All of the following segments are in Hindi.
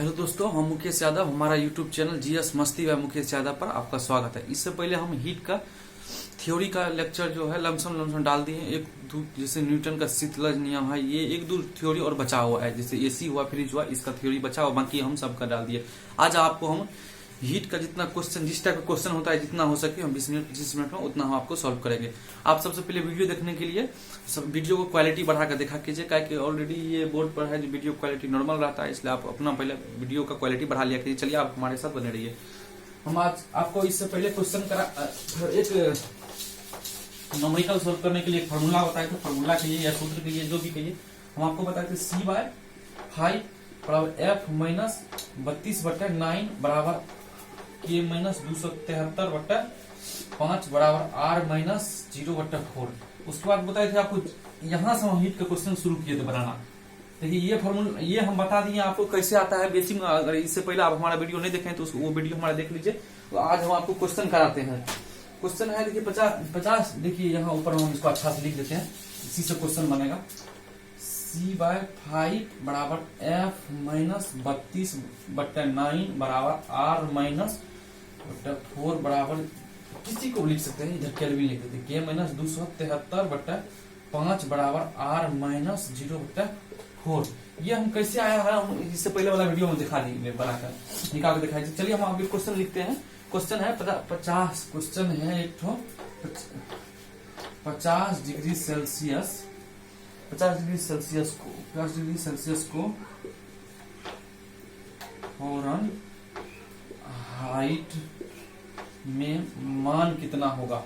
हेलो दोस्तों, हम मुकेश यादव। हमारा यूट्यूब चैनल जीएस मस्ती व मुकेश यादव पर आपका स्वागत है। इससे पहले हम हीट का थ्योरी का लेक्चर जो है लमसम डाल दिए हैं। एक दो जैसे न्यूटन का शीतलज नियम है, ये एक दो थ्योरी और बचा हुआ है। जैसे एसी हुआ, फ्रिज हुआ, इसका थ्योरी बचा हुआ, बाकी हम सबका डाल दिए। आज आपको हम हीट का जितना क्वेश्चन, जिस टाइप का क्वेश्चन होता है, जितना हो सके हम 20 मिनट 25 मिनट में उतना हम आपको सॉल्व करेंगे। आप सबसे पहले वीडियो देखने के लिए सब वीडियो को क्वालिटी बढ़ा कर देखा कीजिए, क्या ऑलरेडी ये बोर्ड पर है जो वीडियो क्वालिटी नॉर्मल रहता है, इसलिए आप अपना पहले वीडियो का क्वालिटी बढ़ा लिया कीजिए। चलिए आप हमारे साथ बने रहिए। हम आज आपको इससे पहले क्वेश्चन करा एक न्यूमेरिकल सोल्व करने के लिए एक फार्मूला होता है, तो फार्मूला कहिए या सूत्र कहिए, जो भी कहिए, हम आपको बताते हैं C/5 बराबर F माइनस 32/9 बराबर K माइनस 273/5 बराबर R माइनस 0/4। उसके बाद बताए थे आपको, यहां से हम हीट का क्वेश्चन शुरू किए थे बनाना। देखिए ये फॉर्मूला ये हम बता दिए आपको कैसे आता है बेसिक में। अगर इससे पहले आप हमारा वीडियो नहीं देखें तो वो वीडियो हमारा देख लीजिए। तो आज हम आपको क्वेश्चन कराते हैं। क्वेश्चन है देखिए 50। देखिए यहाँ ऊपर हम इसको अच्छा से लिख देते हैं, इसी से क्वेश्चन बनेगा। C/5 बराबर F माइनस 32/9 बराबर R माइनस 4 बराबर, किसी को लिख सकते हैं, इधर केल्विन लिख देते हैं, K माइनस 273/5 बराबर R माइनस 0/4। ये हम कैसे आया है, हम इससे पहले वाला वीडियो में दिखा दी, बनाकर निकाल के दिखाई। चलिए हम आगे क्वेश्चन लिखते हैं। क्वेश्चन है 50। क्वेश्चन है एक ठो 50 डिग्री सेल्सियस को फौरन हाइट में मान कितना होगा,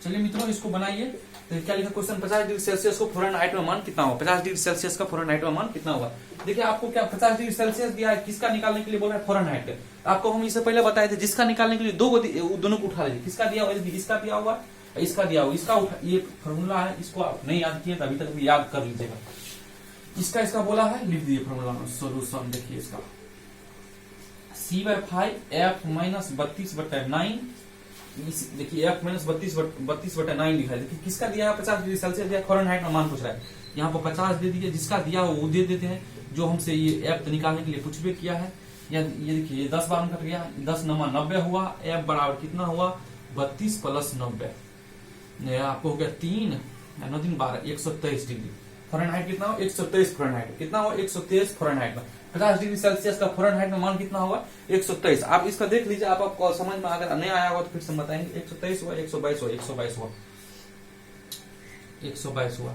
चलिए मित्रों इसको बनाइए। तो क्या लिखा क्वेश्चन, 50 डिग्री सेल्सियस को फौरन हाइट में मान कितना होगा। 50 डिग्री सेल्सियस का फौरन हाइट में मान कितना होगा। देखिए आपको क्या 50 डिग्री सेल्सियस दिया है, किसका निकालने के लिए बोल रहा है, फौरन हाइट। आपको हम इससे पहले बताए थे, जिसका निकालने के लिए दोनों को उठा लीजिए। किसका दिया हुआ, इसका दिया हुआ, इसका दिया हुआ, इसका उठा। ये फॉर्मूला है, इसको आप नहीं याद किए तो अभी तक भी याद कर लीजिएगा। इसका बोला है, लिख दीजिए फॉर्मूला में सोल्यूशन। देखिए इसका C/5 F माइनस 32/9, देखिए F माइनस 32/9 लिखा है। देखिए किसका दिया है, 50 डिग्री सेल्सियस दिया, फॉरेनहाइट में मान पूछ रहा है। यहाँ पर 50 दे दीजिए, जिसका दिया हो वो दे देते हैं, जो हमसे ये F निकालने के लिए कुछ भी किया है। ये देखिए ये 10 बार कट गया, 10 9 90 हुआ। F बराबर कितना हुआ, 32 प्लस 90, आपको हो गया 3 9 3 12 123 डिग्री। फॉरेनहाइट कितना हो, 123 फॉरेनहाइट कितना हो, 123 फॉरेनहाइट में 50 डिग्री सेल्सियस का फॉरेनहाइट में मान कितना होगा, 123। आप इसका देख लीजिए, आपको समझ में अगर नहीं आया होगा तो फिर से बताएंगे। 123 हुआ, 122 हुआ, 122 हुआ, 122 हुआ,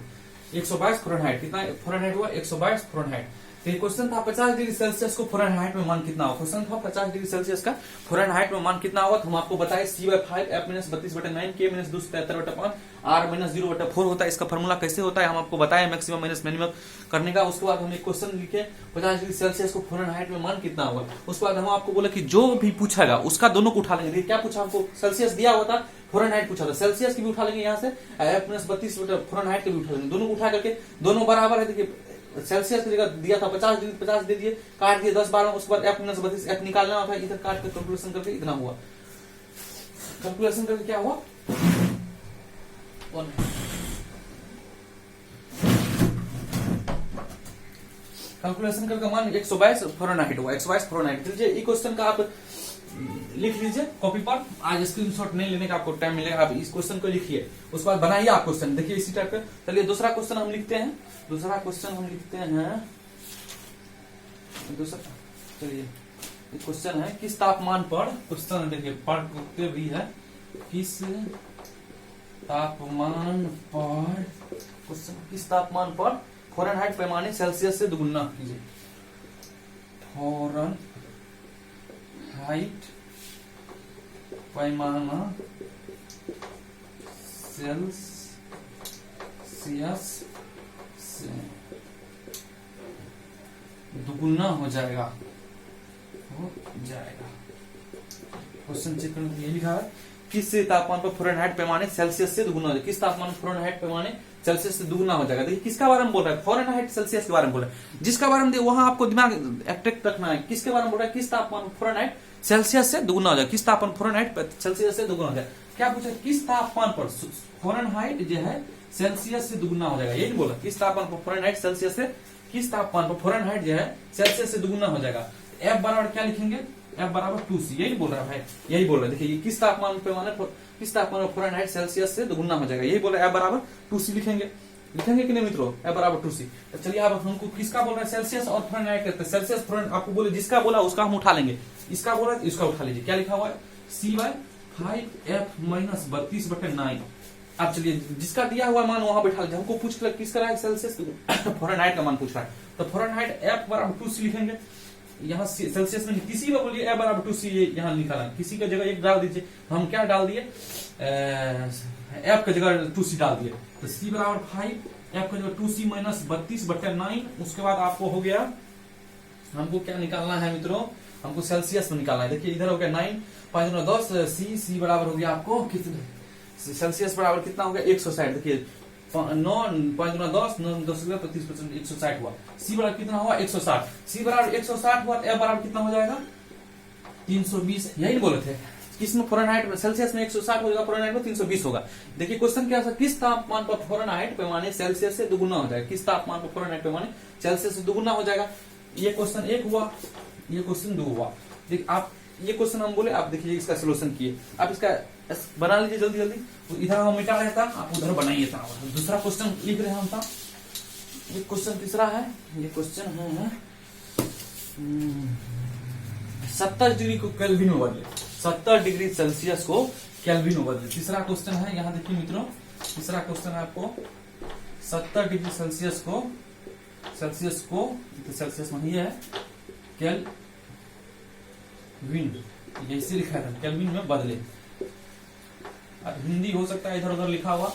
122 फॉरेनहाइट। कितना फॉरेनहाइट हुआ, 122 फॉरेनहाइट। तो क्वेश्चन था 50 डिग्री सेल्सियस को फॉरेनहाइट में मान कितना होगा। क्वेश्चन था 50 डिग्री सेल्सियस का फॉरेनहाइट में मान कितना होगा। तो हम आपको बताए C/5 F minus 32/9 K minus 273/5 R minus 0/4 होता है। इसका फॉर्मूला कैसे होता है हम आपको बताए, मैक्सिमम माइनस मिनिमम करने का। उसके बाद हम एक क्वेश्चन लिखे 50 डिग्री सेल्सियस को फॉरेनहाइट में मान कितना होगा। उसके बाद हम आपको बोले कि जो भी पूछेगा उसका दोनों को उठा लेंगे। क्या पूछा हमको, सेल्सियस दिया हुआ था, फॉरेनहाइट पूछा था, सेल्सियस की भी उठा लेंगे यहाँ से, F माइनस 32 फॉरेनहाइट की भी उठा लेंगे। दोनों को उठा करके दोनों बराबर है। देखिए सेल्सियस की जगह दिया था 50 डिग्री, 50 दे दिए, काट दिए 10 12। उसके बाद F माइनस 32 F निकालना होता है, इधर काट के कैलकुलेशन करके इतना हुआ। कैलकुलेशन करके क्या हुआ, कैलकुलेशन करके मान 122 फॉरेनहाइट हुआ, 122 फॉरेनहाइट। लीजिए ये क्वेश्चन का आप लिख लीजिए कॉपी पर। आज स्क्रीनशॉट नहीं लेने का आपको टाइम मिलेगा, आप इस क्वेश्चन को लिखिए, उसके बाद बनाइए आप क्वेश्चन। देखिए इसी टाइप का। चलिए दूसरा क्वेश्चन हम लिखते हैं। चलिए क्वेश्चन है, किस तापमान पर, क्वेश्चन देखिए पढ़ते भी है, किस तापमान पर, क्वेश्चन किस तापमान पर फॉरेनहाइट पैमाने सेल्सियस से दुगुना कीजिए। फॉरेनहाइट पैमाना सेल्सियस से दुगुना हो जाएगा, क्वेश्चन चेक करने के लिए लिखा है, किस तापमान पर फॉरेनहाइट पैमाने सेल्सियस से दुगुना हो जाएगा। किस तापमान फॉरेनहाइट पैमाने सेल्सियस से दुगुना हो जाएगा। देखिए किसका बारे में बोल रहा है, फॉरेनहाइट सेल्सियस के बारे में बोल रहा है। जिसका बारे में वहां आपको दिमाग अट्रैक्ट रखना है, किसके बारे में बोल रहा है, किस तापमान फॉरेनहाइट सेल्सियस से दुगुना हो जाए। किस तापमान फॉरेनहाइट सेल्सियस से दुगुना हो जाए। क्या पूछा, किस तापमान पर फॉरेनहाइट जो है सेल्सियस से दुगुना हो जाएगा, यही बोला, किस तापमान पर फ़ारेनहाइट सेल्सियस से, किस तापमान पर फ़ारेनहाइट जो है सेल्सियस से दुगुना हो जाएगा। एफ बराबर क्या लिखेंगे, एफ बराबर 2C, यही बोल रहा है भाई, यही बोल रहा है। देखिए किस तापमान पैमाने पर, किस तापमान पर फ़ारेनहाइट सेल्सियस से दुगुना हो जाएगा, यही बोल रहा है। एफ बराबर 2C लिखेंगे, लिखेंगे कि नहीं मित्रों, एफ बराबर 2C। तो चलिए अब हमको किसका बोल रहा है, सेल्सियस और फ़ारेनहाइट करते हैं। सेल्सियस फ़ारेनहाइट आपको बोले, जिसका बोला उसका हम उठा लेंगे, इसका बोला इसका उठा लीजिए। क्या लिखा हुआ है, C/5F माइनस 32/9। अब चलिए जिसका दिया हुआ मान वहां बैठा लीजिए, हमको पूछ कर किस रहा है, सेल्सियस फ़ारेनहाइट का मान पूछ रहा है, तो फ़ारेनहाइट F बराबर 2C लिखेंगे। यहाँ सेल्सियस में किसी में बोलिए F बराबर 2C, यहाँ निकाला, किसी का जगह एक डाल दीजिए। हम क्या डाल दिए, F का जगह 2C डाल दिए, तो C बराबर 5, F का जगह 2C माइनस 32/9। उसके बाद आपको हो गया, हमको क्या निकालना है मित्रों, हमको सेल्सियस में निकालना है। देखिए इधर हो गया 9, 5 9 10, C बराबर हो गया आपको कितना, सेल्सियस बराबर कितना हो गया 160। देखिए 9 5 9 10 9 10 35% 160 हुआ। C बराबर कितना हुआ 160, C बराबर 160 हुआ, F बराबर कितना हो जाएगा 320, यही बोले थे। किसमें फ़ारेनहाइट में, सेल्सियस में 160 होगा, फ़ारेनहाइट में 320 होगा। देखिए क्वेश्चन क्या है, किस तापमान पर फ़ारेनहाइट पैमाने सेल्सियस से दुगुना हो जाएगा, किस तापमान पर फ़ारेनहाइट पैमाने सेल्सियस से दुगुना हो जाएगा। ये क्वेश्चन 1 हुआ, ये क्वेश्चन 2 हुआ। देखिए आप ये क्वेश्चन हम बोले, आप देखिए इसका सोल्यूशन किए, आप इसका बना लीजिए जल्दी जल्दी। तो इधर हम मिटा रहे था, आप उधर बनाइए था। दूसरा क्वेश्चन लिख रहे हम था, ये क्वेश्चन तीसरा है, ये क्वेश्चन है 70 डिग्री को केल्विन में बदले, 70 डिग्री सेल्सियस को केल्विन में बदले। तीसरा क्वेश्चन है, यहाँ देखिए मित्रों, तीसरा क्वेश्चन है आपको 70 डिग्री सेल्सियस को सेल्सियस में ही है केल्विन, जैसे लिखा था केल्विन में बदले। अब हिंदी हो सकता है इधर उधर लिखा हुआ,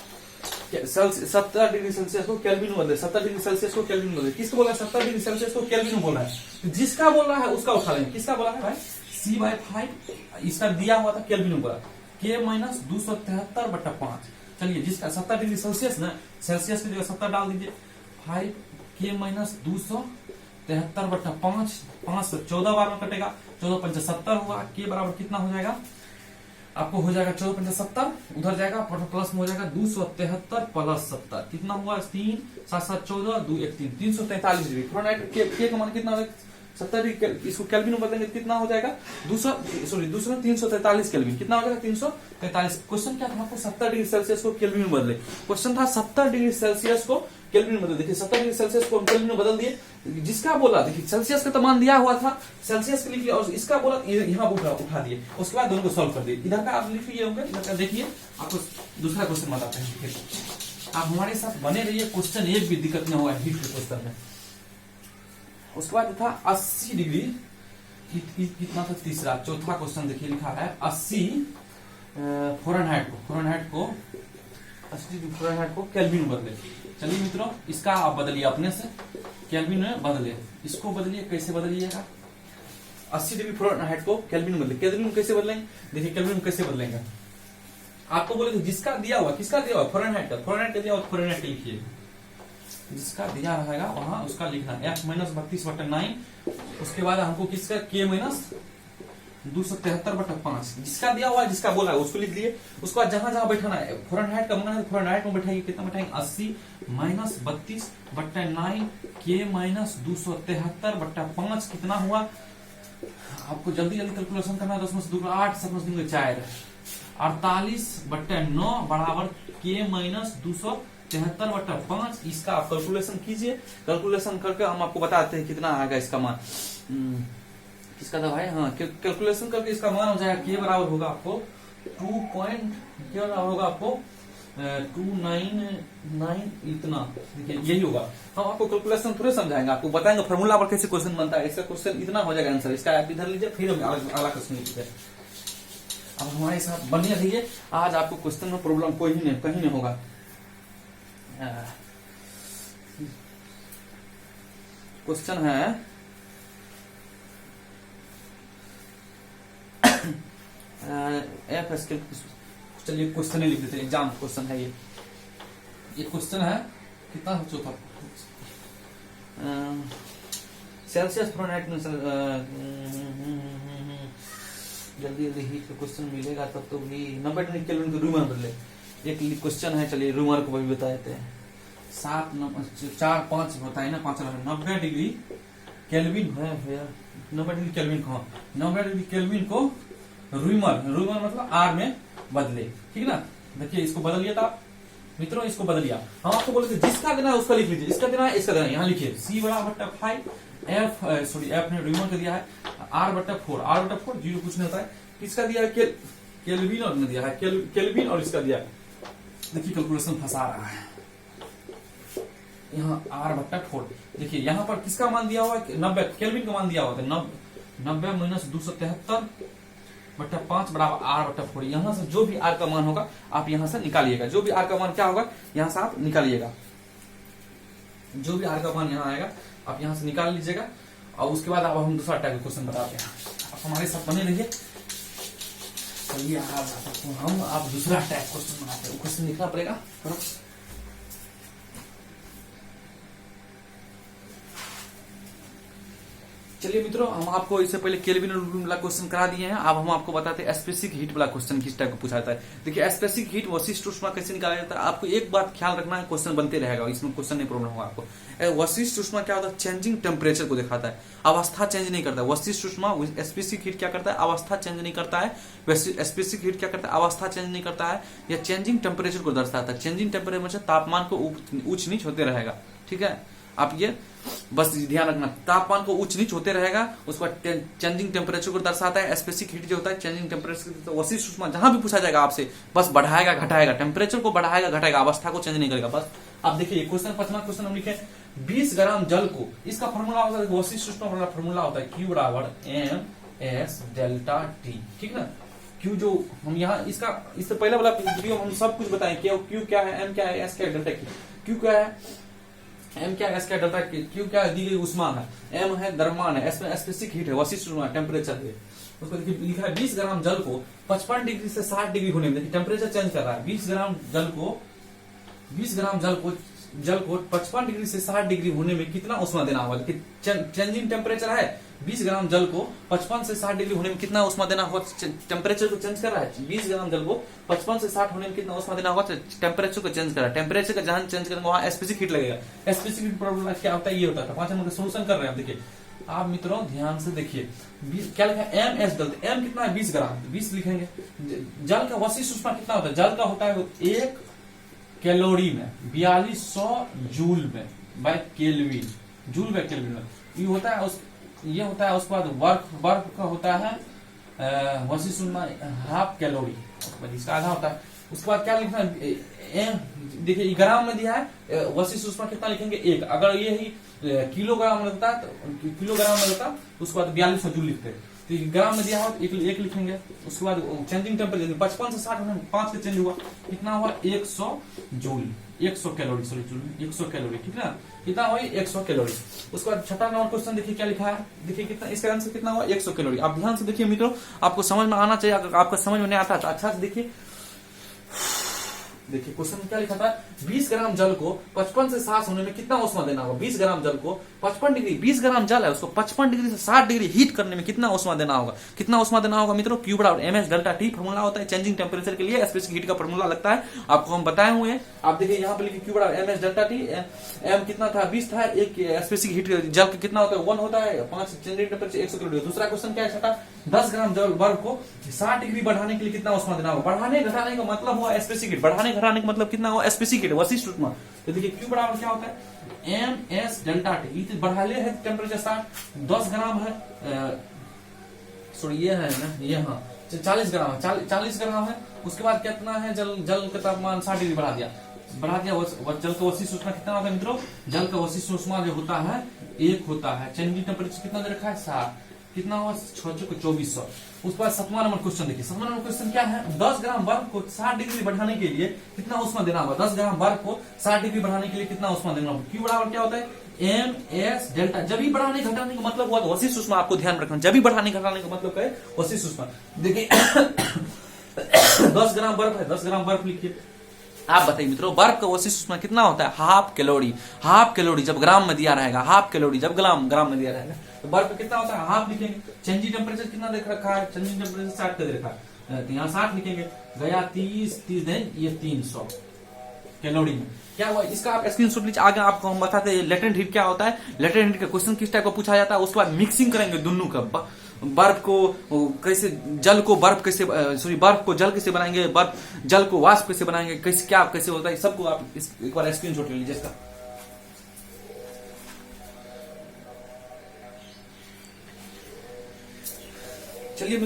70 डिग्री सेल्सियस को केल्विन में बदले, 70 डिग्री सेल्सियस को केल्विन में बदले। किसको बोला है, 70 डिग्री सेल्सियस को केल्विन में बोला है, तो जिसका बोल रहा है उसका उठा लेंगे। किसका बोला है भाई, C/5, इसका दिया हुआ था केल्विन में बोला, K माइनस 273/5। चलिए जिसका 70 डिग्री सेल्सियस ना, सेल्सियस की जगह 70 डाल दीजिए, 5 K माइनस 273/5, 5 से 14 बार में कटेगा, 14 5 70 हुआ। K बराबर कितना हो जाएगा, आपको हो जाएगा 14 5 70, उधर जाएगा प्लस में हो जाएगा 273 प्लस 70, कितना हुआ 3 7 7 14 2 1 3, 343 डिग्री। फ़ारेनहाइट के का मान कितना होगा, 70 डिग्री, इसको केल्विन में बदलेंगे कितना हो जाएगा 343 केल्विन, कितना हो जाएगा 343। क्वेश्चन क्या था आपको, 70 डिग्री सेल्सियस को केल्विन में बदले। क्वेश्चन था 70 डिग्री सेल्सियस को केल्विन में बदल। देखिए 70 डिग्री सेल्सियस को केल्विन में बदल दिए, जिसका बोला, देखिए सेल्सियस का तो मान दिया हुआ था, सेल्सियस के लिख लिया, और इसका बोला यहाँ उठा दिए। उसके बाद दोनों को सॉल्व कर दिए। इधर का आप लिख लिए होंगे, इधर का देखिए, आपको दूसरा क्वेश्चन बताते हैं। देखिए आप हमारे साथ बने रहिए, क्वेश्चन एक भी दिक्कत नहीं होगा हीट के क्वेश्चन में। उसके बाद था 80 डिग्री, कितना था तीसरा, चौथा क्वेश्चन देखिए लिखा है 80 फ़ारेनहाइट को 80 डिग्री फ़ारेनहाइट को केल्विन में बदले। चलिए मित्रों इसका आप बदलिए अपने से, केल्विन में बदले, इसको बदलिए। कैसे बदलिएगा, 80 डिग्री फ़ारेनहाइट को केल्विन में बदले। केल्विन में कैसे बदलेंगे, देखिए केल्विन में कैसे बदलेंगे, आपको बोले जिसका दिया हुआ, किसका दिया हुआ फ़ारेनहाइट का, फ़ारेनहाइट का दिया हुआ फ़ारेनहाइट लिखिए, जिसका दिया रहेगा वहां उसका लिखना, F माइनस 32/9। उसके बाद हमको किसका K माइनस 273/5, जिसका दिया हुआ है, जिसका बोला है उसको लिख लिए। उसके बाद जहां जहां बैठाना है, फ़ारेनहाइट का माना है, फ़ारेनहाइट में बैठाएंगे, कितना बैठाएंगे 80 माइनस 32/9 K माइनस 273/5, कितना हुआ, आपको जल्दी जल्दी कैलकुलेशन करना है। 10 में से 2 8, 7 में से 2 4, 48/9 बराबर K माइनस 273/5। इसका आप कैलकुलेशन कीजिए, कैलकुलेशन करके हम आपको बताते हैं कितना आएगा इसका मान। किसका था भाई, हाँ कैलकुलेशन करके इसका मान हो जाएगा, K बराबर होगा आपको 2.99 इतना, देखिए यही होगा। हम आपको कैलकुलेशन थोड़े समझाएंगे, आपको बताएंगे फॉर्मूला पर कैसे क्वेश्चन बनता है। इसका क्वेश्चन इतना हो जाएगा आंसर, इसका आप इधर लीजिए, फिर हम अगला क्वेश्चन लीजिए। अब हमारे साथ बने रहिए, आज आपको क्वेश्चन में प्रॉब्लम कोई नहीं, कहीं नहीं होगा। क्वेश्चन है एफ स्केल, चलिए क्वेश्चन ही लिख देते हैं, एग्जाम क्वेश्चन है ये क्वेश्चन है कितना, चौथा, सेल्सियस फ़ारेनहाइट में जल्दी जल्दी हीट का क्वेश्चन मिलेगा तब तो भी 90 डिग्री केल्विन को रूम में बदले। एक क्वेश्चन है, चलिए रूमर को भी बता देते हैं। 4 5 होता है ना, 5 90 डिग्री केल्विन है भैया, 90 डिग्री केल्विन को, 90 डिग्री केल्विन को रूमर मतलब आर में बदले, ठीक ना। देखिए इसको बदल लिया था मित्रों, इसको बदल लिया। हम आपको बोले थे जिसका देना है उसका लिख लीजिए, इसका देना है इसका देना है, यहाँ लिखिए C बटा 5 एफ ने रूमर का दिया है R बटा 4 जीरो कुछ नहीं होता है। किसका दिया है केल्विन और ने दिया है केल्विन और इसका दिया है। देखिए कैलकुलेशन फंसा रहा है, यहाँ R बटा 4। देखिए यहाँ पर किसका मान दिया हुआ है 90, केल्विन का मान दिया हुआ है 90 माइनस 273 बटा 5 बराबर R बटा 4। यहाँ से जो भी R का मान होगा आप यहाँ से निकालिएगा, जो भी R का मान क्या होगा यहाँ से आप निकालिएगा, जो भी R का मान यहाँ आएगा आप यहाँ से निकाल लीजिएगा। और उसके बाद अब हम दूसरा टाइप का क्वेश्चन बताते हैं, आप हमारे साथ बने रहिए। चलिए हम आप दूसरा टाइप क्वेश्चन बनाते हैं, क्वेश्चन लिखना पड़ेगा। चलिए मित्रों, हम आपको इससे पहले केल्विन और रूल वाला क्वेश्चन करा दिए हैं। अब हम आपको बताते हैं स्पेसिफिक हीट वाला क्वेश्चन किस टाइप का पूछा जाता है। देखिए स्पेसिफिक हीट वशिष्ठ ऊष्मा कैसे निकाला जाता है, आपको एक बात ख्याल रखना है, क्वेश्चन बनते रहेगा, इसमें क्वेश्चन नहीं प्रॉब्लम होगा आपको। वशिष्ठ ऊष्मा क्या होता है, चेंजिंग टेम्परेचर को दिखाता है, अवस्था चेंज नहीं करता है। वशिष्ठ ऊष्मा स्पेसिफिक हीट क्या करता है, अवस्था चेंज नहीं करता है। स्पेसिफिक हीट क्या करता है, अवस्था चेंज नहीं करता है, या चेंजिंग टेम्परेचर को दर्शाता है। चेंजिंग टेम्परेचर तापमान को ऊंच नीच होते रहेगा, ठीक है। आप ये बस ध्यान रखना, तापमान को ऊंच नीच होते रहेगा, उसका चेंजिंग टेम्परेचर को दर्शाता है। स्पेसिफिक हीट जो होता है चेंजिंग टेम्परेचर, तो वशिष्ठ ऊष्मा जहां भी पूछा जाएगा आपसे बस बढ़ाएगा घटाएगा, टेम्परेचर को बढ़ाएगा घटाएगा, अवस्था को चेंज नहीं करेगा। बस आप देखिए क्वेश्चन 5वां क्वेश्चन हम लिखे 20 ग्राम जल को, इसका फॉर्मूला होता है वशिष्ठ ऊष्मा वाला फॉर्मूला होता है Q बराबर MS डेल्टा T, ठीक ना। Q जो हम यहाँ इससे पहले वाला वीडियो हम सब कुछ बताएं, Q क्या है, M क्या है, S क्या है, डेल्टा Q क्या है, M क्या है, S क्या डेल्टा Q क्या है, दी गई उष्मा है, M है द्रव्यमान है, S में स्पेसिफिक हीट है, वशिष्ठ ऊष्मा टेम्परेचर है। उसको देखिए लिखा है 20 ग्राम जल को 55 डिग्री से 60 डिग्री होने में, देखिए टेम्परेचर चेंज कर रहा है। 20 ग्राम जल को 55 डिग्री से 60 डिग्री होने में कितना उष्मा देना होगा। देखिए चेंजिंग टेम्परेचर है, 20 ग्राम जल को 55 से 60 डिग्री होने में कितना उष्मा देना होगा, टेम्परेचर को चेंज कर रहा है। 20 ग्राम जल को 55 से 60 होने में कितना उष्मा देना होगा, टेम्परेचर को चेंज कर रहा है। टेम्परेचर का जहां चेंज करेंगे वहां स्पेसिफिक हीट लगेगा। स्पेसिफिक हीट प्रॉब्लम क्या होता है, ये होता है। 5 नंबर का सोल्यूशन कर रहे हैं। देखिए आप मित्रों ध्यान से देखिए, क्या लिखा है MS डेल्टा, M कितना है 20 ग्राम, 20 लिखेंगे। जल का वशिष्ठ ऊष्मा कितना होता है, जल का होता है 1 कैलोरी में 4200 जूल में by kelvin, joule by kelvin में ये होता है। उसके बाद वर्क का होता है वशिष्ठ ऊष्मा हाफ कैलोरी, इसका आधा होता है। उसके बाद क्या लिखना है, देखिए ग्राम में दिया है, वशिष्ठ ऊष्मा कितना लिखेंगे 1। अगर ये ही किलोग्राम में होता है तो किलोग्राम में होता, उसके बाद 4200 जूल लिखते हैं। तो ग्राम में दिया हो तो 1 लिखेंगे। उसके बाद चेंजिंग टेम्परेचर 55 से 60 में 5 का चेंज हुआ, कितना हुआ 100 joule, 100 calorie, sorry joule 100 calorie, ठीक ना, कितना हुआ 100 कैलोरी। उसके बाद 6वां नंबर क्वेश्चन देखिए क्या लिखा है, देखिए कितना, इसका आंसर कितना हुआ 100 कैलोरी। आप ध्यान से देखिए मित्रों, आपको समझ में आना चाहिए, अगर आपका समझ में नहीं आता तो अच्छा से देखिए। देखिए क्वेश्चन क्या लिखा था, 20 ग्राम जल को 55 से 60 होने में कितना उष्मा देना होगा। 20 ग्राम जल को 55 डिग्री, 20 ग्राम जल है उसको 55 डिग्री से 60 डिग्री हीट करने में कितना उष्मा देना होगा, कितना उष्मा देना होगा मित्रों। Q बराबर MS डेल्टा T फॉर्मूला होता है चेंजिंग टेम्परेचर के लिए, स्पेसिफिक हीट का फॉर्मूला लगता है, आपको हम बताए हुए हैं। आप देखिए यहाँ पे लिखिए Q बराबर MS डेल्टा T, M कितना था 20 था, एक स्पेसिफिक हीट जल का कितना होता है 1 होता है, 5 चेंजिंग टेम्परेचर 100 कैलोरी। दूसरा क्वेश्चन क्या है छठा, 10 ग्राम जल वर्ग को 60 डिग्री बढ़ाने के लिए कितना उष्मा देना होगा। बढ़ाने घटाने का मतलब हुआ स्पेसिफिक हीट, बढ़ाने घटाने का मतलब कितना हुआ स्पेसिफिक हीट, वशिष्ठ ऊष्मा। तो देखिए Q बराबर क्या होता है MS डेल्टा T, बढ़ा ले है टेम्परेचर 60, 10 ग्राम है, सॉरी ये है ना, ये हाँ 40 ग्राम है, 40 ग्राम है। उसके बाद कितना है, जल का तापमान 60 डिग्री बढ़ा दिया। जल का वशिष्ठ ऊष्मा कितना होता है मित्रों, जल का वशिष्ठ ऊष्मा जो होता है 1 होता है। चेंजिंग टेम्परेचर कितना दे रखा है 60, कितना हुआ 2400। उसके बाद 7वां नंबर क्वेश्चन देखिए, 7वां नंबर क्वेश्चन क्या है, 10 ग्राम बर्फ को 60 डिग्री बढ़ाने के लिए कितना उष्मा देना होगा। 10 ग्राम बर्फ को 60 डिग्री बढ़ाने के लिए कितना उष्मा देना होगा। Q बराबर क्या होता है MS डेल्टा, जब भी बढ़ाने घटाने का मतलब हुआ तो वशिष्ठ ऊष्मा, आपको ध्यान रखना, जब भी बढ़ाने घटाने का मतलब है वशिष्ठ ऊष्मा। देखिए 10 ग्राम बर्फ है, 10 ग्राम बर्फ लिखिए, आप बताइए मित्रों, बर्फ का वशिष्ठ उष्मा कितना होता है? Half calorie. हाफ कैलोरी जब ग्राम में दिया रहेगा, हाफ कैलोरी जब ग्राम में दिया रहेगा, तो बर्फ का कितना होता है? हाफ लिखेंगे। चेंजिंग टेम्परेचर कितना देख रखा है? चेंजिंग टेम्परेचर 60 का दे रखा है, तो यहाँ 60 लिखेंगे। गया 30 दिन ये 300 कैलोरी में। क्या हुआ इसका? आप स्क्रीनशॉट लीजिए। आगे आपको हम बताते हैं लेटेंट हीट क्या होता है। लेटेंट हीट का क्वेश्चन किस टाइप का पूछा जाता है, उसके बाद मिक्सिंग करेंगे दोनों का। बर्फ को कैसे, जल को बर्फ कैसे, सॉरी बर्फ को जल कैसे बनाएंगे, बर्फ जल को वाष्प कैसे बनाएंगे, कैसे क्या कैसे होता है, सबको आप एक बार स्क्रीनशॉट ले लीजिए इसका। चलिए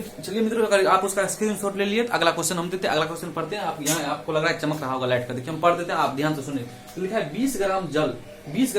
मित्रों, अगर आप उसका स्क्रीनशॉट ले लिए तो अगला क्वेश्चन हम देते हैं। अगला क्वेश्चन पढ़ते हैं। आप यहाँ आपको लग रहा है चमक रहा होगा लाइट का, देखिए हम पढ़ देते हैं, आप ध्यान से सुनिए। तो लिखा है 20 ग्राम जल, 20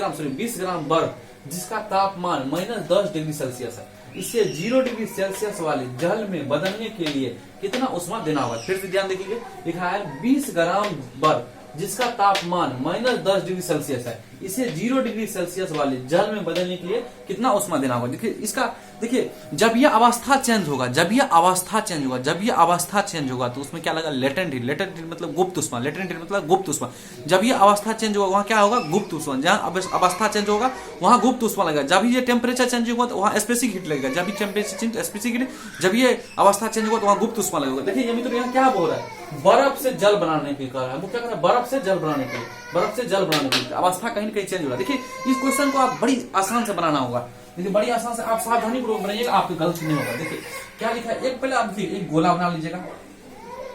ग्राम बर्फ जिसका तापमान -10 डिग्री सेल्सियस है, इसे 0 डिग्री सेल्सियस वाले जल में बदलने के लिए कितना उष्मा देना होगा? फिर से ध्यान देखिए, लिखा है 20 ग्राम बर्फ जिसका तापमान -10 डिग्री सेल्सियस है, इसे 0 डिग्री सेल्सियस वाले जल में बदलने के लिए कितना उष्मा देना होगा? देखिए इसका, देखिए जब यह अवस्था चेंज होगा, जब यह अवस्था चेंज होगा तो उसमें क्या लगा? Latent heat. लेटेंट हीट मतलब गुप्त उष्मा। लेटेंट हीट मतलब गुप्त उष्मा। जब यह अवस्था चेंज होगा वहां क्या होगा? गुप्त उष्मा। जहां अवस्था चेंज होगा वहां गुप्त उष्मा लगेगा। जब ये टेम्परेचर चेंज होगा तो वहां स्पेसिफिक हीट लगेगा। जब टेम्परेचर चेंज स्पेसिफिक हीट, जब ये अवस्था चेंज होगा तो वहां गुप्त उष्मा लगेगा। देखिए ये मित्र यहाँ क्या बोल रहा है? बर्फ से जल बनाने के लिए कह रहा है। वो क्या कर रहा है? बर्फ से जल बनाने के लिए, बर्फ से जल बनाने के लिए अवस्था कहीं ना कहीं चेंज हो रहा है। देखिए इस क्वेश्चन को आप बड़ी आसान से बनाना होगा। देखिए बड़ी आसान से आप सावधानी पूर्वक बनाइएगा, आपको गलती नहीं होगा। देखिए क्या लिखा है, एक पहले आप देखिए एक गोला बना लीजिएगा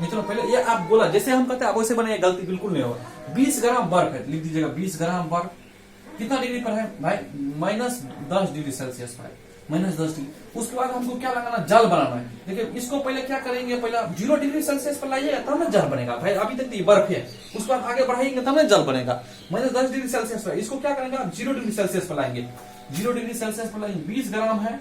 मित्रों। पहले ये आप गोला जैसे हम कहते हैं आप वैसे बनाइए, गलती बिल्कुल नहीं होगा। 20 ग्राम बर्फ है, लिख दीजिएगा 20 ग्राम बर्फ कितना डिग्री पर है भाई? -10 डिग्री सेल्सियस पर है, -10 डिग्री। उसके बाद हमको क्या लगाना? जल बनाना है। देखिए इसको पहले क्या करेंगे, पहले 0 डिग्री सेल्सियस पर लाइएगा तब ना जल बनेगा भाई। अभी तक तो ये बर्फ है, उसके बाद आगे बढ़ाएंगे तब ना जल बनेगा। -10 डिग्री सेल्सियस पर इसको क्या करेंगे आप? 0 डिग्री सेल्सियस पर लाएंगे। 0 डिग्री सेल्सियस पर लाएंगे। 20 ग्राम है,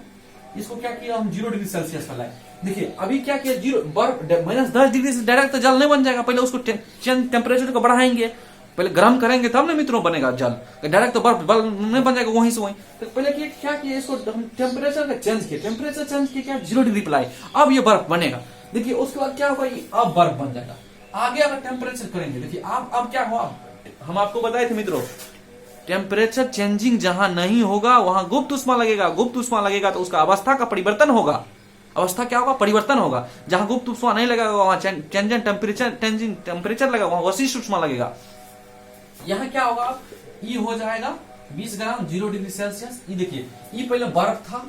इसको क्या किया हम? 0 डिग्री सेल्सियस पर लाए। देखिए अभी क्या किया, बर्फ -10 डिग्री से डायरेक्ट तो जल नहीं बन जाएगा, पहले उसको टेम्परेचर को बढ़ाएंगे, पहले गर्म करेंगे तब ना मित्रों बनेगा जल। डायरेक्ट तो बर्फ नहीं बन जाएगा वहीं से वहीं। तो पहले क्या किया, इसको टेम्परेचर का चेंज किया। टेम्परेचर चेंज किया क्या? 0 डिग्री पर लाए, अब ये बर्फ बनेगा। देखिए उसके बाद क्या होगा, अब बर्फ बन जाएगा। आगे अगर टेम्परेचर करेंगे, देखिए अब क्या हुआ, हम आपको बताए थे मित्रों, टेम्परेचर चेंजिंग जहां नहीं होगा वहां गुप्त उष्मा लगेगा। गुप्त उष्मा लगेगा तो उसका अवस्था का परिवर्तन होगा। अवस्था क्या होगा? परिवर्तन होगा। जहां गुप्त उष्मा नहीं लगेगा वहां चेंजिंग टेम्परेचर लगेगा, वहां वशिष्ठ उष्मा लगेगा। यहाँ क्या होगा? ये हो जाएगा 20 ग्राम 0 डिग्री सेल्सियस। ये देखिए ये पहले बर्फ था,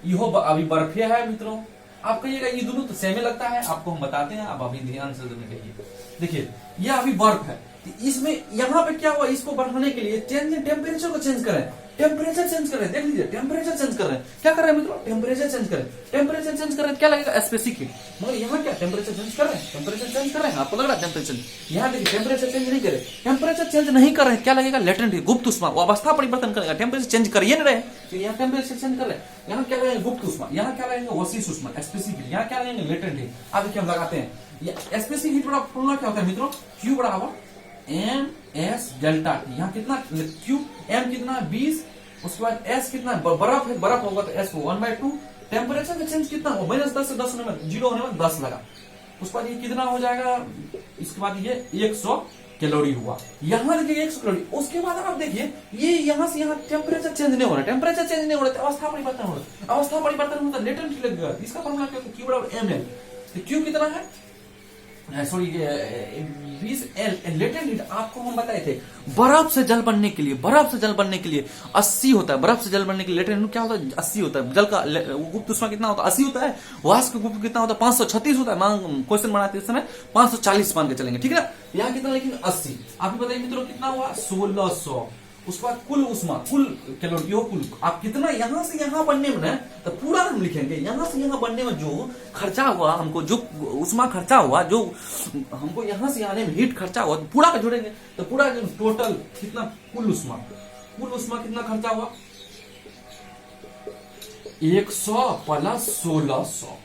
ये हो अभी बर्फ है मित्रों। आप कहिएगा ये दोनों तो सेम लगता है, आपको हम बताते हैं, आप अभी ध्यान से कहिए। देखिए ये अभी बर्फ है, इसमें यहाँ पे क्या हुआ? इसको बढ़ाने के लिए टेम्परेचर को चेंज करें, टेम्परेचर चेंज करें। देख लीजिए टेम्परेचर चेंज कर रहे हैं। क्या कर रहे हैं मित्रों? टेम्परेचर चेंज करें। टेम्परेचर चेंज करें क्या लगेगा? Specific heat. मगर यहाँ क्या टेम्परेचर चेंज कर रहे हैं? टेम्परेचर चेंज कर रहे हैं, आपको लग रहा है टेम्परेचर। यहाँ देखिए टेम्परेचर चेंज नहीं करे, टेम्परेचर चेंज नहीं कर रहे हैं, क्या लगेगा? लेटेंट हीट, गुप्त उष्मा। वो अवस्था परिवर्तन करेगा, टेम्परेचर चेंज करिए नहीं रहे, तो यहाँ टेम्परेचर चेंज कर रहे हैं। यहाँ क्या लगेगा? गुप्त उष्मा। यहाँ क्या लगेगा? वशिष्ठ उष्मा, स्पेसिफिक हीट। यहाँ क्या लगेंगे? Latent heat. अब देखिए हम लगाते हैं स्पेसिफिक हीट बड़ा फॉर्मूला क्या होता है मित्रों? Q बराबर MS डेल्टा T। यहाँ कितना Q, M कितना 20, उसके बाद S कितना बर्फ है, बर्फ होगा तो S को 1/2। टेम्परेचर का चेंज कितना हो? -10 से 10 होने में 0 होने में 10 लगा। उसके बाद ये कितना हो जाएगा? इसके बाद ये 100 कैलोरी हुआ। यहाँ देखिए 100 कैलोरी। उसके बाद आप देखिए ये यहाँ से यहाँ टेम्परेचर चेंज नहीं हो रहा, टेम्परेचर चेंज नहीं हो रहा, अवस्था परिवर्तन हो रहा। अवस्था परिवर्तन होता है लेटेंट हीट लगेगा। इसका फॉर्मूला क्या है? Q बराबर ML। तो Q कितना है? सॉरी 20 लेटेंट हीट आपको हम बताए थे। बर्फ से जल बनने के लिए, बर्फ से जल बनने के लिए 80 होता है। बर्फ से जल बनने के लिए लेटेंट हीट क्या होता है? 80 होता है। जल का गुप्त उष्मा कितना होता है? 80 होता है। वाष्प का गुप्त कितना होता है? 536 होता है। क्वेश्चन बनाते इस समय 540 मान के चलेंगे, ठीक है ना। यहाँ कितना लिखेंगे? 80। आप भी बताइए मित्रों कितना हुआ? 1600। उसके बाद कुल उष्मा, कुल कैलोरी हो, कुल आप कितना यहाँ से यहाँ बनने में ना, तो पूरा हम लिखेंगे। यहाँ से यहाँ बनने में जो खर्चा हुआ हमको, जो उष्मा खर्चा हुआ, जो हमको यहाँ से आने में हीट खर्चा हुआ, तो पूरा का जोड़ेंगे तो पूरा टोटल कितना? कुल उष्मा कितना खर्चा हुआ? 100 प्लस 1600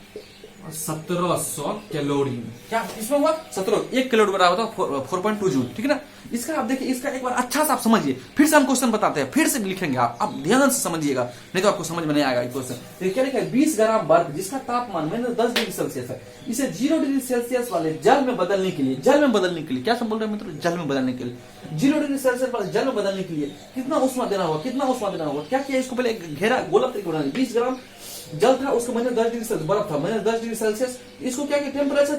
1700 कैलोरी। क्या इसमें हुआ? 17, 1 कैलोरी बराबर होता है 4.2 जूल, ठीक है ना। इसका आप देखिए, इसका एक बार अच्छा से आप समझिए, फिर से हम क्वेश्चन बताते हैं, फिर से लिखेंगे, आप ध्यान से समझिएगा, नहीं तो आपको समझ में नहीं आएगा क्वेश्चन। देखिए क्या लिखा है, 20 ग्राम बर्फ जिसका तापमान -10 डिग्री सेल्सियस है, इसे 0 डिग्री सेल्सियस वाले जल में बदलने के लिए, क्या सब बोल रहे हैं मित्रों, जल में बदलने के लिए, 0 डिग्री सेल्सियस वाले जल में बदलने के लिए कितना उष्मा देना होगा, क्या किया, इसको पहले घेरा गोलक तरीके बनाना। 20 ग्राम जल था, उसको -10 डिग्री सेल्सियस, बर्फ था -10 डिग्री सेल्सियस, इसको क्या किया, टेम्परेचर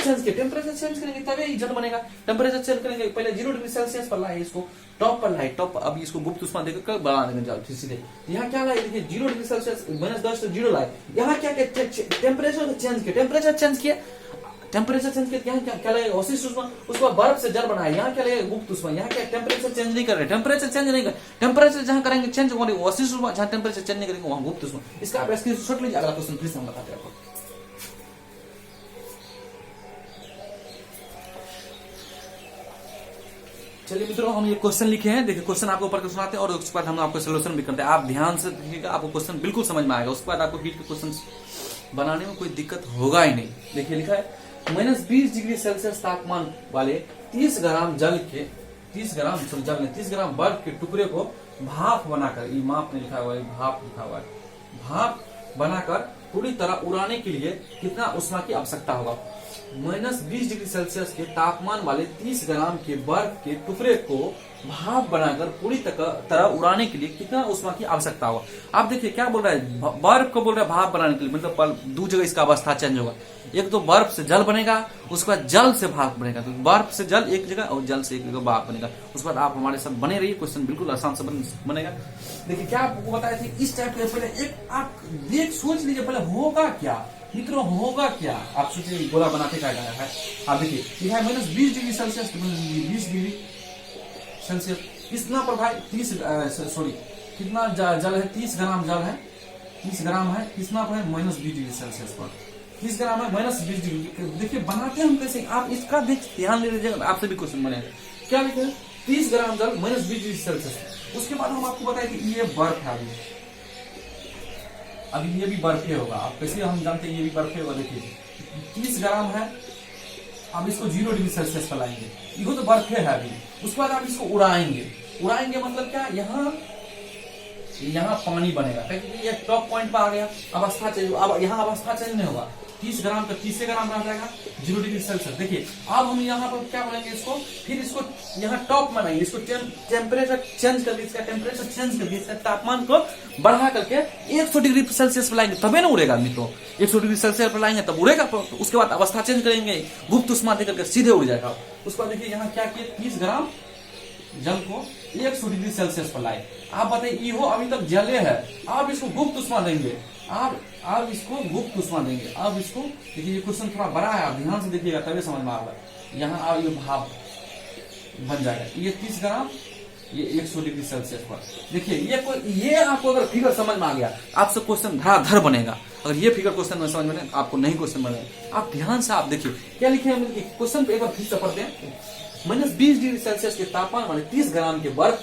चेंज करेंगे तभी जल बनेगा। टेम्परेचर चेंज करेंगे, पहले 0 डिग्री सेल्सियस पर लाए, इसको टॉप पर लाए, टॉप अब इसको गुप्त उष्मा देकर बढ़ा देंगे जल सीधे। यहाँ क्या लाए, देखिए 0 डिग्री सेल्सियस -10 से 0 लाए, यहाँ क्या टेम्परेचर चेंज किया, टेम्परेचर चेंज किया, यहाँ क्या लगेगा, अवशिष्ट उष्मा, उसके बाद बर्फ से जल बनाया, यहाँ क्या लगेगा, गुप्त उष्मा। यहाँ क्या टेम्परेचर चेंज नहीं कर रहे, टेम्परेचर जहां करेंगे चेंज, अवशिष्ट उष्मा, जहां टेम्परेचर चेंज नहीं करेंगे वहां गुप्त उष्मा। इसका आप स्क्रीनशॉट लीजिए, अगला क्वेश्चन फिर से हम बताते हैं आपको। चलिए मित्रों, हम ये क्वेश्चन लिखे हैं, देखिए क्वेश्चन आपको ऊपर सुनाते हैं और उसके बाद हम आपको सोल्यूशन भी करते हैं। आप ध्यान से देखिएगा, आपको क्वेश्चन बिल्कुल समझ में आएगा, उसके बाद आपको हीट के क्वेश्चन बनाने में कोई दिक्कत होगा ही नहीं। देखिए लिखा है, -20 डिग्री सेल्सियस तापमान वाले 30 ग्राम जल के 30 ग्राम बर्फ के टुकड़े को भाप बनाकर, ये माप में लिखा हुआ है, भाप लिखा हुआ है, भाप बनाकर पूरी तरह उड़ाने के लिए कितना उष्मा की आवश्यकता होगा। -20 डिग्री सेल्सियस के तापमान वाले 30 ग्राम के बर्फ के टुकड़े को भाप बनाकर पूरी तरह उड़ाने के लिए कितना उष्मा की आवश्यकता होगा। आप देखिए क्या बोल रहा है, बर्फ को बोल रहा है भाप बनाने के लिए, मतलब दो जगह इसका अवस्था चेंज होगा। एक तो बर्फ से जल बनेगा, उसके बाद जल से भाप बनेगा, तो बर्फ से जल एक जगह और जल से एक जगह भाप बनेगा। उसके बाद आप हमारे साथ बने रहिए, क्वेश्चन बिल्कुल आसान से बनेगा। देखिए क्या आपको बताए थे, इस टाइप के पहले एक आप सोच लीजिए, पहले होगा क्या मित्रों, होगा क्या, आप सोचिए गोला बनाते क्या गया है। आप देखिए लिखा है -20 डिग्री सेल्सियस, 20 डिग्री सेल्सियस, कितना पर भाई 30 कितना जल है, 30 ग्राम जल है, 30 ग्राम है, कितना पर है, -20 डिग्री सेल्सियस पर 30 ग्राम है, -20 डिग्री। देखिए बनाते हैं हम कैसे, आप इसका ध्यान दे दीजिएगा, आपसे भी क्वेश्चन बनेगा। क्या लिखे, 30 ग्राम जल -20 डिग्री सेल्सियस। उसके बाद हम आपको बताए कि ये बर्फ है, अभी ये भी बर्फे होगा, आप कैसे हम जानते हैं ये भी बर्फे होगा। देखिए 30 ग्राम है, अब इसको 0 डिग्री सेल्सियस पर लाएंगे, ये तो बर्फे है अभी। उसके बाद आप इसको उड़ाएंगे मतलब क्या, यहाँ पानी बनेगा, क्योंकि ये टॉप पॉइंट पर आ गया, अवस्था चेंज, अब यहाँ अवस्था चेंज नहीं होगा, 30 ग्राम का 30 ग्राम रह जाएगा, 0 डिग्री सेल्सियस। देखिए अब हम यहाँ पर क्या बोलेंगे, इसको फिर इसको यहाँ टॉप में लाएंगे, इसको टेम्परेचर चेंज करके, इसका तापमान को बढ़ा करके 100 डिग्री सेल्सियस पर लाएंगे, तबे ना उड़ेगा मित्रों। 100 डिग्री सेल्सियस पर लाएंगे तब उड़ेगा, उसके बाद अवस्था चेंज करेंगे, गुप्त उष्मा देकर सीधे उड़ जाएगा। उसके बाद देखिए यहाँ क्या किए, 30 ग्राम जल को 100 डिग्री सेल्सियस पर लाए। आप बताइए, इहो अभी तक जले है, आप इसको गुप्त उष्मा देंगे, आप इसको गुप्त उष्मा देंगे। अब इसको देखिए, ये क्वेश्चन थोड़ा बड़ा है, आप ध्यान से देखिएगा तभी समझ में आएगा। यहाँ आप ये भाप बन जाएगा, ये 30 ग्राम, ये 100 डिग्री सेल्सियस पर। देखिए ये आपको अगर फिगर समझ में आ गया, आपसे क्वेश्चन धड़ाधड़ बनेगा। अगर ये फिगर क्वेश्चन में समझ में आपको नहीं क्वेश्चन बनेगा। आप ध्यान से आप देखिए क्या लिखे हैं क्वेश्चन पे, एक बार फिर से पढ़ते हैं। -20 डिग्री सेल्सियस के तापमान वाले 30 ग्राम के बर्फ